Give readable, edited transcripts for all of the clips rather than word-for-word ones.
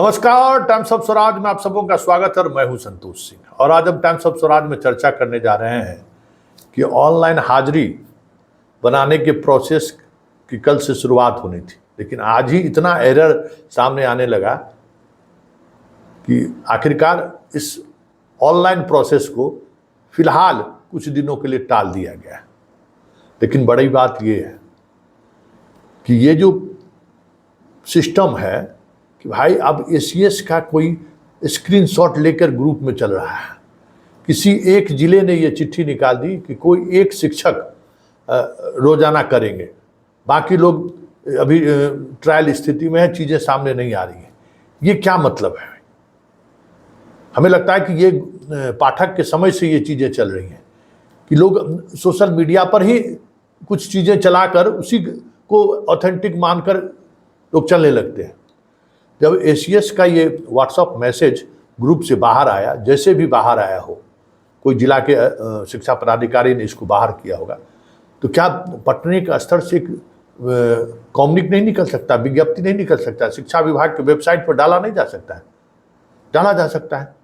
नमस्कार, times of Swaraj में आप सबों का स्वागत है और मैं हूं संतोष सिंह। और आज हम टाइम्स ऑफ स्वराज में चर्चा करने जा रहे हैं कि ऑनलाइन हाजिरी बनाने के प्रोसेस की कल से शुरुआत होनी थी, लेकिन आज ही इतना एरर सामने आने लगा कि आखिरकार इस ऑनलाइन प्रोसेस को फिलहाल कुछ दिनों के लिए टाल दिया गया है। लेकिन बड़ी बात यह है कि ये जो सिस्टम है कि भाई अब एसीएस का कोई स्क्रीनशॉट लेकर ग्रुप में चल रहा है। किसी एक जिले ने ये चिट्ठी निकाल दी कि कोई एक शिक्षक रोजाना करेंगे, बाकी लोग अभी ट्रायल स्थिति में है, चीज़ें सामने नहीं आ रही हैं। ये क्या मतलब है? हमें लगता है कि ये पाठक के समय से ये चीज़ें चल रही हैं कि लोग सोशल मीडिया पर ही कुछ चीज़ें चलाकर उसी को ऑथेंटिक मानकर लोग चलने लगते हैं। जब एसीएस का ये व्हाट्सएप मैसेज ग्रुप से बाहर आया, जैसे भी बाहर आया हो, कोई जिला के शिक्षा पदाधिकारी ने इसको बाहर किया होगा, तो क्या पटने के स्तर से एक कम्युनिक नहीं निकल सकता, विज्ञप्ति नहीं निकल सकता, शिक्षा विभाग के वेबसाइट पर डाला नहीं जा सकता है? डाला जा सकता है।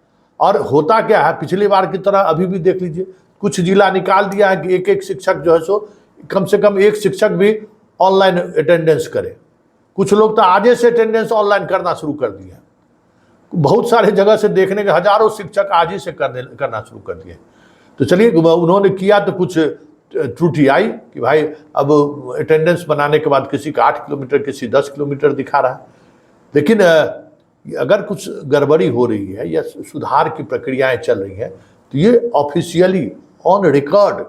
और होता क्या है, पिछली बार की तरह अभी भी देख लीजिए, कुछ जिला निकाल दिया है कि एक एक शिक्षक जो है सो कम से कम एक शिक्षक भी ऑनलाइन अटेंडेंस करे। कुछ लोग तो आजे से अटेंडेंस ऑनलाइन करना शुरू कर दिया। बहुत सारे जगह से देखने के हजारों शिक्षक आज ही से करना शुरू कर दिए। तो चलिए, उन्होंने किया तो कुछ त्रुटि आई कि भाई अब अटेंडेंस बनाने के बाद किसी का 8 किलोमीटर, किसी 10 किलोमीटर दिखा रहा है। लेकिन अगर कुछ गड़बड़ी हो रही है या सुधार की प्रक्रियाएं चल रही हैं, तो ये ऑफिशियली ऑन रिकॉर्ड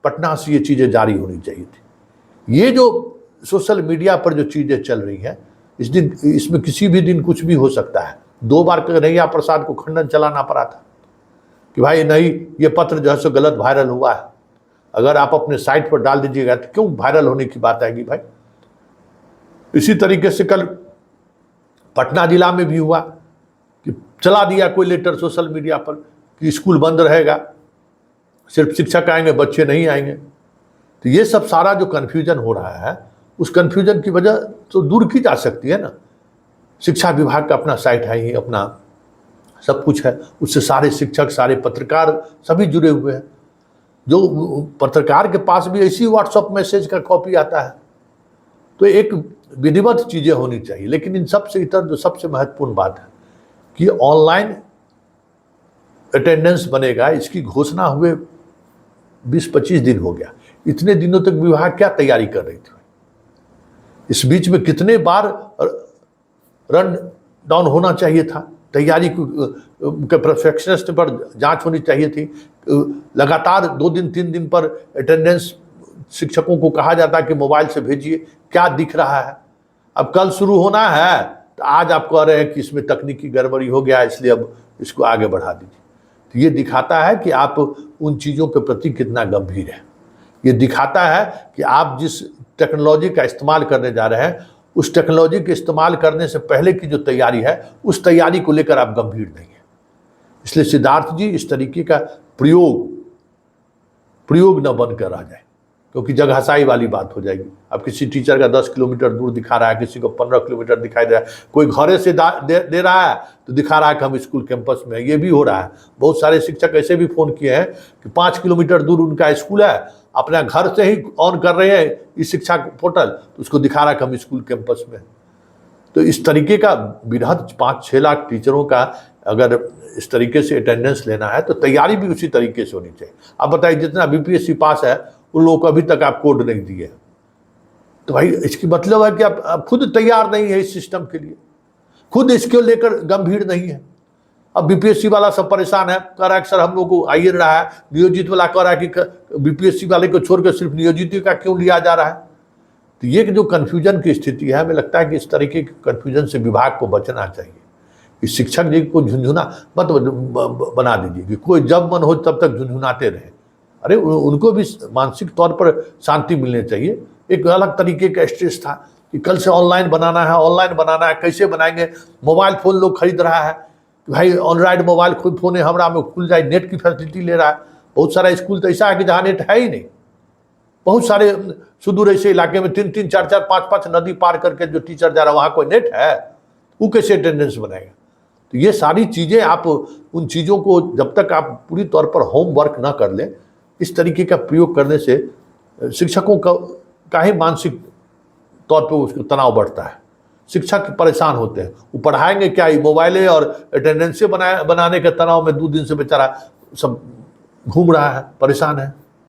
पटना से ये चीज़ें जारी होनी चाहिए थी। ये जो सोशल मीडिया पर जो चीज़ें चल रही हैं, इसमें किसी भी दिन कुछ भी हो सकता है। 2 बार कन्हैया प्रसाद को खंडन चलाना पड़ा था कि भाई नहीं, ये पत्र जो है सो गलत वायरल हुआ है। अगर आप अपने साइट पर डाल दीजिएगा तो क्यों वायरल होने की बात आएगी भाई? इसी तरीके से कल पटना जिला में भी हुआ कि चला दिया कोई लेटर सोशल मीडिया पर कि स्कूल बंद रहेगा, सिर्फ शिक्षक आएंगे, बच्चे नहीं आएंगे। तो ये सब सारा जो कन्फ्यूजन हो रहा है, उस कन्फ्यूजन की वजह तो दूर की जा सकती है ना। शिक्षा विभाग का अपना साइट है ही, अपना सब कुछ है, उससे सारे शिक्षक, सारे पत्रकार सभी जुड़े हुए हैं। जो पत्रकार के पास भी ऐसी व्हाट्सएप मैसेज का कॉपी आता है। तो एक विधिवत चीज़ें होनी चाहिए। लेकिन इन सबसे इतर जो सबसे महत्वपूर्ण बात है कि ऑनलाइन अटेंडेंस बनेगा, इसकी घोषणा हुए 20-25 दिन हो गया। इतने दिनों तक विभाग क्या तैयारी कर रही थी? इस बीच में कितने बार रन डाउन होना चाहिए था, तैयारी के परफेक्शनिस्ट पर जांच होनी चाहिए थी। लगातार 2 दिन 3 दिन पर अटेंडेंस शिक्षकों को कहा जाता है कि मोबाइल से भेजिए, क्या दिख रहा है? अब कल शुरू होना है तो आज आप कह रहे हैं कि इसमें तकनीकी गड़बड़ी हो गया, इसलिए अब इसको आगे बढ़ा दीजिए। तो ये दिखाता है कि आप उन चीज़ों के प्रति कितना गंभीर है। ये दिखाता है कि आप जिस टेक्नोलॉजी का इस्तेमाल करने जा रहे हैं, उस टेक्नोलॉजी के इस्तेमाल करने से पहले की जो तैयारी है, उस तैयारी को लेकर आप गंभीर नहीं है। इसलिए सिद्धार्थ जी, इस तरीके का प्रयोग न बनकर रह जाए, क्योंकि जगहसाई वाली बात हो जाएगी। अब किसी टीचर का 10 किलोमीटर दूर दिखा रहा है, किसी को 15 किलोमीटर दिखाई दे रहा है, कोई घरे से दे रहा है तो दिखा रहा है कि हम स्कूल कैंपस में है। ये भी हो रहा है। बहुत सारे शिक्षक ऐसे भी फ़ोन किए हैं कि 5 किलोमीटर दूर उनका स्कूल है, अपना घर से ही ऑन कर रहे हैं इस शिक्षा पोर्टल, तो उसको दिखा रहा है कि हम स्कूल कैंपस में। तो इस तरीके का बृहद 5-6 लाख टीचरों का अगर इस तरीके से अटेंडेंस लेना है, तो तैयारी भी उसी तरीके से होनी चाहिए। आप बताइए, जितना बीपीएससी पास है उन लोगों को अभी तक आप कोड नहीं दिए, तो भाई इसकी मतलब है कि आप खुद तैयार नहीं है इस सिस्टम के लिए, खुद इसको लेकर गंभीर नहीं है। अब बीपीएससी वाला सब परेशान है, कह रहा है कि सर हम लोग को आ ही रहा है। नियोजित वाला कह रहा है कि बीपीएससी वाले को छोड़कर सिर्फ नियोजित का क्यों लिया जा रहा है? तो ये जो कन्फ्यूजन की स्थिति है, हमें लगता है कि इस तरीके के कन्फ्यूजन से विभाग को बचना चाहिए। इस शिक्षक जी को झुंझुना मत बना दीजिए कि कोई जब मन हो तब तक झुंझुनाते रहे। अरे उनको भी मानसिक तौर पर शांति मिलनी चाहिए। एक अलग तरीके का स्ट्रेस था कि कल से ऑनलाइन बनाना है, कैसे बनाएंगे? मोबाइल फ़ोन लोग खरीद रहा है, भाई एंड्रॉइड मोबाइल खुद फ़ोन है हमरा में खुल जाए, नेट की फैसिलिटी ले रहा है। बहुत सारा स्कूल तो ऐसा है कि जहाँ नेट है ही नहीं। बहुत सारे सुदूर ऐसे इलाके में 3-3, 4-4, 5-5 नदी पार करके जो टीचर जा रहा है, वहाँ कोई नेट है? वो कैसे अटेंडेंस बनाएगा? तो ये सारी चीज़ें, आप उन चीज़ों को जब तक आप पूरी तौर पर होमवर्क ना कर लें, इस तरीके का प्रयोग करने से शिक्षकों का ही मानसिक तौर पे उसका तनाव बढ़ता है। शिक्षक परेशान होते हैं, वो पढ़ाएंगे क्या, ही मोबाइलें और अटेंडेंसें बनाने के तनाव में 2 दिन से बेचारा सब घूम रहा है, परेशान है।